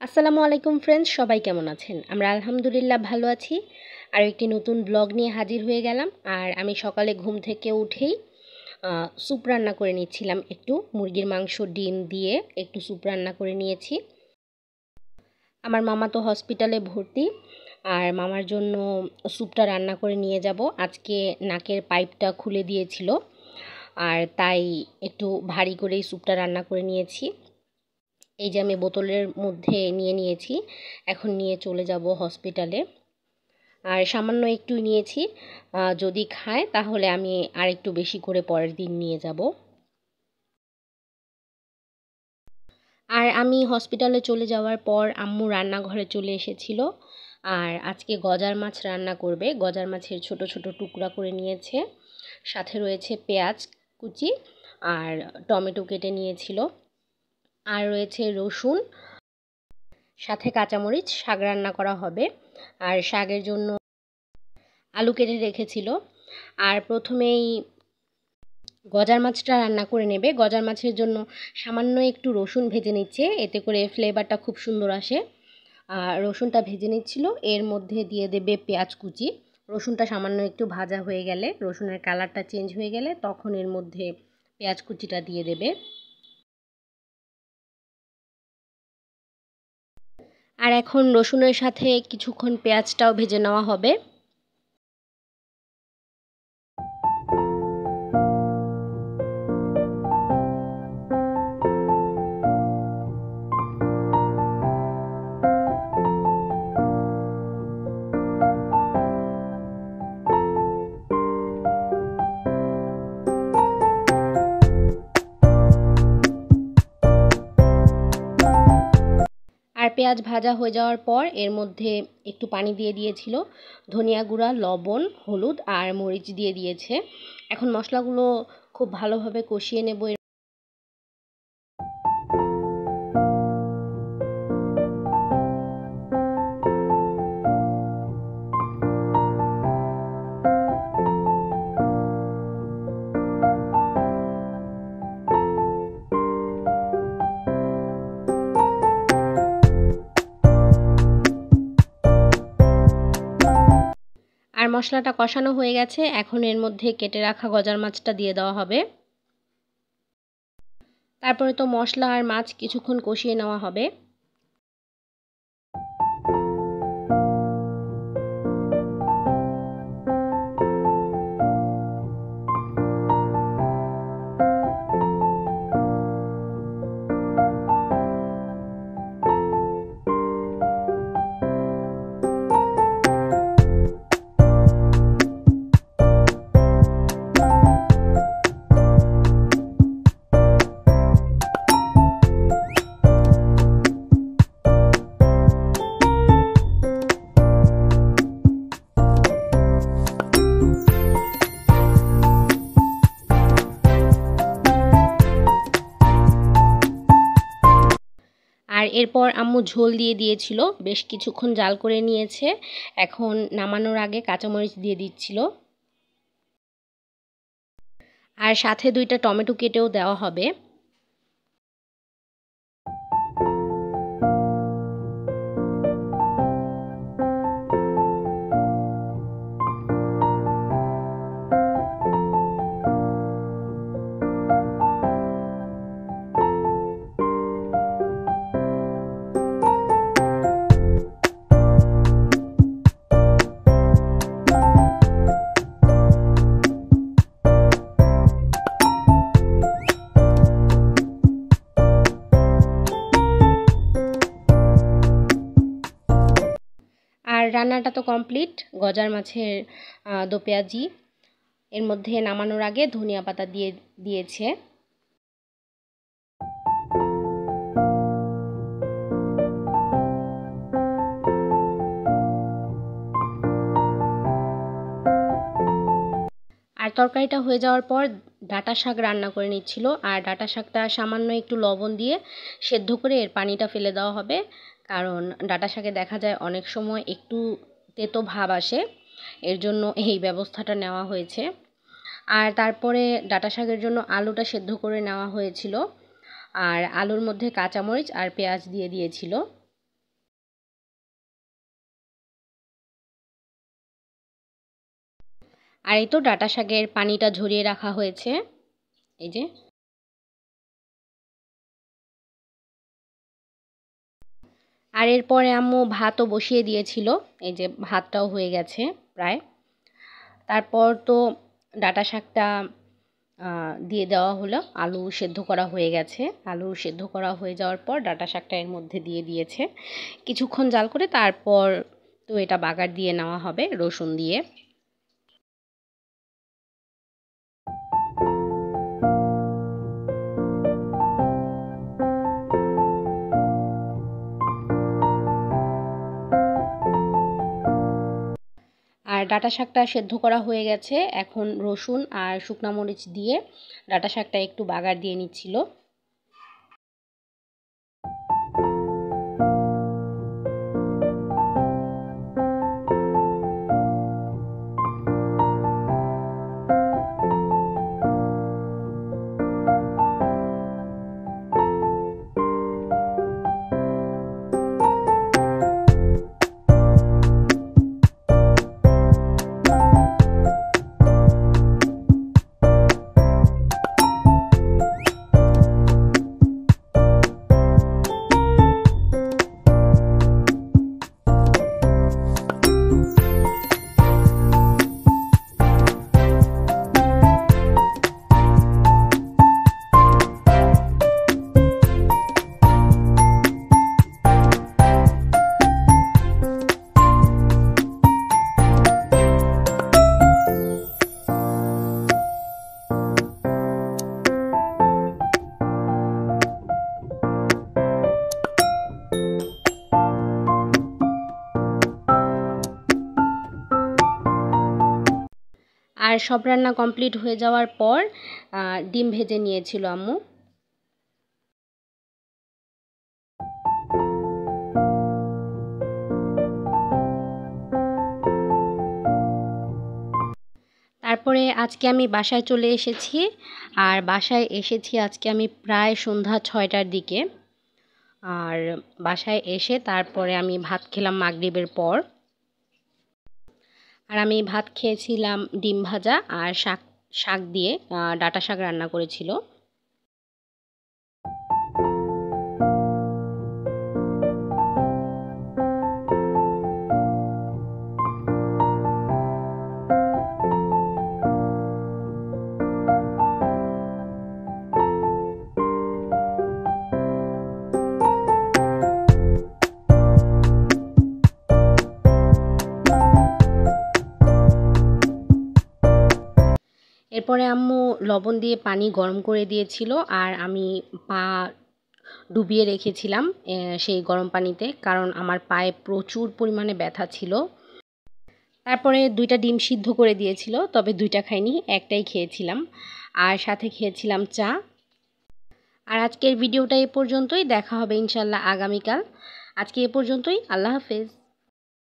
আসসালামু আলাইকুম ফ্রেন্ডস, সবাই কেমন আছেন? আমরা আলহামদুলিল্লাহ ভালো আছি। আর একটি নতুন ব্লগ নিয়ে হাজির হয়ে গেলাম। আর আমি সকালে ঘুম থেকে উঠেই স্যুপ রান্না করে নিচ্ছিলাম। একটু মুরগির মাংস ডিম দিয়ে একটু স্যুপ রান্না করে নিয়েছি। আমার মামা তো হসপিটালে ভর্তি, আর মামার জন্য স্যুপটা রান্না করে নিয়ে যাব। আজকে নাকের পাইপটা খুলে দিয়েছিল, আর তাই একটু ভারী করেই স্যুপটা রান্না করে নিয়েছি। এই যে আমি বোতলের মধ্যে নিয়ে নিয়েছি, এখন নিয়ে চলে যাব হসপিটালে। আর সামান্য একটু নিয়েছি, যদি খায় তাহলে আমি আর একটু বেশি করে পরের দিন নিয়ে যাব। আর আমি হসপিটালে চলে যাওয়ার পর আম্মু রান্নাঘরে চলে এসেছিল। আর আজকে গজার মাছ রান্না করবে। গজার মাছের ছোট ছোট টুকরা করে নিয়েছে, সাথে রয়েছে পেঁয়াজ কুচি আর টমেটো কেটে নিয়েছিল, আর রয়েছে রসুন, সাথে কাঁচামরিচ। শাক রান্না করা হবে, আর শাকের জন্য আলু কেটে রেখেছিল। আর প্রথমেই গজার মাছটা রান্না করে নেবে। গজার মাছের জন্য সামান্য একটু রসুন ভেজে নিচ্ছে, এতে করে ফ্লেভারটা খুব সুন্দর আসে। আর রসুনটা ভেজে নিচ্ছিল, এর মধ্যে দিয়ে দেবে পেঁয়াজ কুচি। রসুনটা সামান্য একটু ভাজা হয়ে গেলে, রসুনের কালারটা চেঞ্জ হয়ে গেলে তখন এর মধ্যে পেঁয়াজ কুচিটা দিয়ে দেবে। আর এখন রসুনের সাথে কিছুক্ষণ পেঁয়াজটাও ভেজে নেওয়া হবে। আর পেঁয়াজ ভাজা হয়ে যাওয়ার পর এর মধ্যে একটু পানি দিয়ে দিয়েছিল, ধনিয়া গুঁড়া, লবণ, হলুদ আর মরিচ দিয়ে দিয়েছে। এখন মশলাগুলো খুব ভালোভাবে কষিয়ে নেব। আর মশলাটা কষানো হয়ে গেছে, এখন এর মধ্যে কেটে রাখা গজার মাছটা দিয়ে দেওয়া হবে। তারপরে তো মশলা আর মাছ কিছুক্ষণ কষিয়ে নেওয়া হবে। আর এরপর আম্মু ঝোল দিয়ে দিয়েছিল, বেশ কিছুক্ষণ জাল করে নিয়েছে। এখন নামানোর আগে কাঁচামরিচ দিয়ে দিচ্ছিল, আর সাথে 2টা টমেটো কেটেও দেওয়া হবে। আর রান্নাটা তো কমপ্লিট। গজার মাছের দো পেঁয়াজি এর মধ্যে নামানোর আগে ধনিয়া পাতা দিয়ে দিয়েছে। আর তরকারিটা হয়ে যাওয়ার পর ডাঁটা শাক রান্না করে নিচ্ছিল। আর ডাঁটা শাকটা সামান্য একটু লবণ দিয়ে সেদ্ধ করে এর পানিটা ফেলে দেওয়া হবে, কারণ ডাঁটা শাকে দেখা যায় অনেক সময় একটু তেতো ভাব আসে, এর জন্য এই ব্যবস্থাটা নেওয়া হয়েছে। আর তারপরে ডাঁটা শাকের জন্য আলুটা সেদ্ধ করে নেওয়া হয়েছিল, আর আলুর মধ্যে কাঁচামরিচ আর পেঁয়াজ দিয়ে দিয়েছিল। আর এই তো ডাঁটা শাকের পানিটা ঝরিয়ে রাখা হয়েছে, এই যে। আর এরপরে আম্মু ভাতও বসিয়ে দিয়েছিল, এই যে ভাতটাও হয়ে গেছে প্রায়। তারপর তো ডাঁটা শাকটা দিয়ে দেওয়া হলো, আলু সেদ্ধ করা হয়ে গেছে। আলু সেদ্ধ করা হয়ে যাওয়ার পর ডাঁটা শাকটা এর মধ্যে দিয়ে দিয়েছে, কিছুক্ষণ জাল করে তারপর তো এটা বাগার দিয়ে নেওয়া হবে রসুন দিয়ে। আর ডাঁটা শাকটা সেদ্ধ করা হয়ে গেছে, এখন রসুন আর শুকনা মরিচ দিয়ে ডাঁটা শাকটা একটু বাগার দিয়ে নিচ্ছিল। আর সব রান্না কমপ্লিট হয়ে যাওয়ার পর ডিম ভেজে নিয়েছিল আম্মু। তারপরে আজকে আমি বাসায় চলে এসেছি, আর বাসায় এসেছি আজকে আমি প্রায় সন্ধ্যা 6টার দিকে। আর বাসায় এসে তারপরে আমি ভাত খেলাম মাগরিবের পর। আর আমি ভাত খেয়েছিলাম ডিম ভাজা আর শাক শাক দিয়ে ডাঁটা শাক রান্না করেছিল। এরপরে আম্মু লবণ দিয়ে পানি গরম করে দিয়েছিল, আর আমি পা ডুবিয়ে রেখেছিলাম সেই গরম পানিতে, কারণ আমার পায়ে প্রচুর পরিমাণে ব্যথা ছিল। তারপরে 2টা ডিম সিদ্ধ করে দিয়েছিল, তবে 2টা খাইনি, একটাই খেয়েছিলাম। আর সাথে খেয়েছিলাম চা। আর আজকের ভিডিওটা এ পর্যন্তই, দেখা হবে ইনশাল্লাহ আগামীকাল। আজকে এ পর্যন্তই, আল্লাহ হাফেজ।